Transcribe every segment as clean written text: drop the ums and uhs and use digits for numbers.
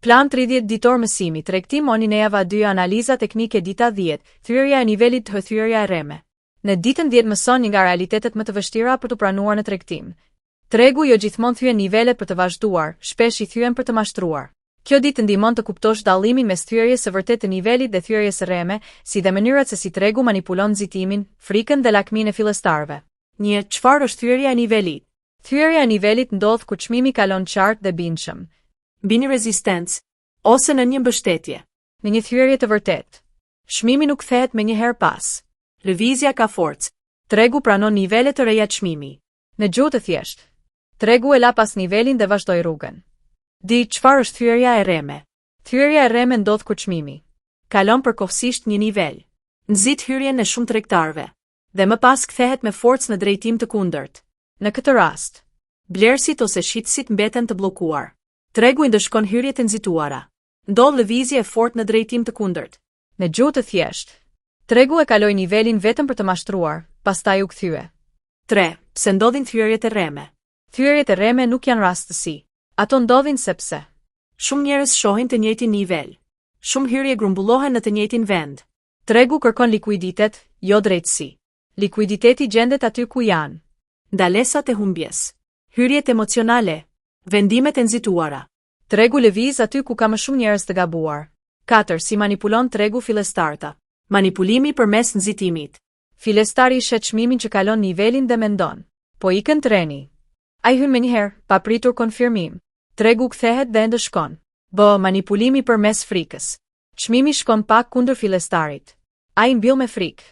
Plan 30 ditor mësimi, tregtim Onineva 2 analiza teknike dita 10, thyrja e nivelit të thyrja e reme. Në ditën 10 mëson një nga realitetet më të vështira për të pranuar në tregtim. Tregu jo gjithmonë thyen nivelet për të vazhduar, shpesh i thyen për të mashtruar. Kjo ditë ndihmon të kuptosh dallimin mes thyerjes së vërtetë të nivelit dhe thyerjes së reme, si dhe mënyrat se si tregu manipulon nxitimin, frikën dhe lakminë e fillestarëve. 1. Çfarë është thyerja e nivelit? Thyerja e nivelit ndodh kur çmimi kalon qartë dhe bindshëm. Mbi një rezistencë ose në një mbështetje. Në një thyerje të vërtetë. Çmimi nuk kthehet me një herë pas. Lëvizja ka forcë. Tregu pranon nivele të reja çmimi. Në gjuhë të thjeshtë. Tregu e la pas nivelin dhe vazhdoi rrugën. Di çfarë është thyerja e reme? Thyerja e reme ndodh kur çmimi kalon përkohësisht një nivel. Nxit hyrjen e shumë tregtarëve dhe më pas kthehet me forcë në drejtim të kundërt. Në këtë rast, blerësit ose shitësit mbeten të bllokuar. Tregu i ndëshkon hyrjet e nxituara. Ndodh lëvizje e fortë në drejtim të kundërt. Në gjuhë të thjeshtë, tregu e kaloi nivelin vetëm për të mashtruar, pastaj u kthye. 3. Pse ndodhin thyerjet e reme? Thyerjet e reme nuk janë rastësi. Ato ndodhin sepse shumë njerëz shohin të njëjtin nivel. Shumë hyrje grumbullohen në të njëjtin vend. Tregu kërkon likuiditet, jo drejtësi. Likuiditeti gjendet aty ku janë ndalesat e humbjes, hyrjet emocionale, vendimet e nxituara. Tregu lëviz aty ku ka më shumë njerëz të gabuar. 4. Si manipulon tregu fillestarta? Manipulimi përmes nxitimit. Fillestari shet çmimin që kalon nivelin dhe mendon: po ikën treni. Ai hyn menjëherë, pa pritur konfirmim. Tregu kthehet dhe ndëshkon. Manipulimi përmes frikës. Çmimi shkon pak kundër fillestarit. Ai mbyll me frikë.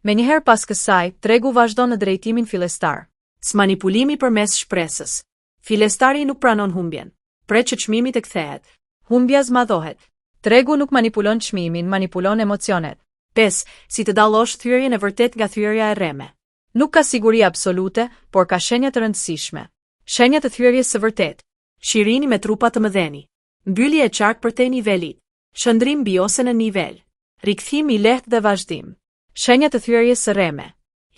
Menjëherë pas kësaj, tregu vazhdon në drejtimin fillestar. Manipulimi përmes shpresës. Fillestari nuk pranon humbjen. Pret që çmimi të kthehet. Humbja zmadhohet. Tregu nuk manipulon çmimin, manipulon emocionet. 5. Si të dallosh thyerjen e vërtet nga thyerja e reme? Nuk ka siguri absolute, por ka shenja të rëndësishme. Shenja të thyerjes së vërtet. Shirini me trupa të mëdheni. Mbyllje e qartë përtej nivelit. Shëndrim mbi ose në nivel. Rikthim i lehtë dhe vazhdim. Shenja të thyerjes së reme.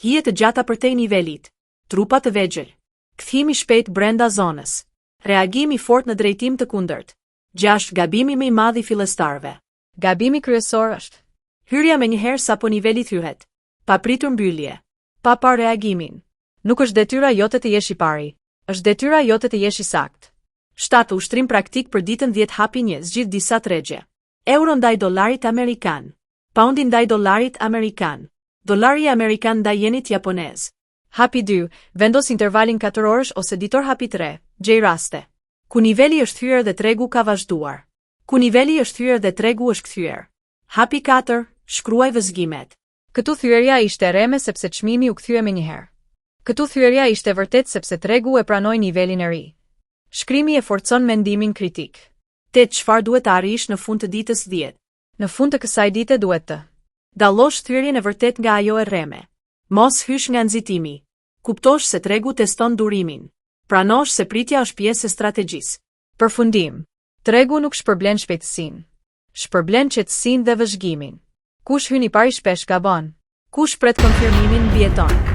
Hije të gjata përtej nivelit. Trupa të vegjël. Kthim i shpejt brenda zonës. Reagim i fortë në drejtim të kundërt. 6. Gabimi më i madh i fillestarëve. Gabimi kryesor është hyrja menjëherë sapo niveli thyhet. Pa pritur mbyllje. Pa parë reagimin. Nuk është detyra jote të jesh i pari. Është detyra jote të jesh i saktë. 7. Ushtrim praktik për ditën 10 hapi 1. Zgjidh disa tregje. Euro ndaj dollarit amerikan. Poundi ndaj dollarit amerikan. Dollari amerikan ndaj yenit japonez. Hapi 2. Vendos intervalin 4 orësh ose ditor. Hapi 3. Gjej raste ku niveli është thyer dhe tregu ka vazhduar. Ku niveli është thyer dhe tregu është kthyer. Hapi 4. Shkruaj vëzhgimet. Këtu thyerja ishte reme sepse çmimi u kthye menjëherë. Këtu thyerja ishte vërtet sepse tregu e pranoi nivelin e ri. Shkrimi e forcon mendimin kritik. 8. Çfarë duhet të arrish në fund të ditës 10? Në fund të kësaj dite duhet të dallosh thyerjen e vërtet nga ajo e reme. Mos hysh nga nxitimi. Kuptosh se tregu teston durimin. Pranosh se pritja është pjesë e strategjisë. Përfundim. Tregu nuk shpërblen shpejtësinë. Shpërblen qetësinë dhe vëzhgimin. Kush hyn i pari shpesh gabon. Kush pret konfirmimin mbijeton.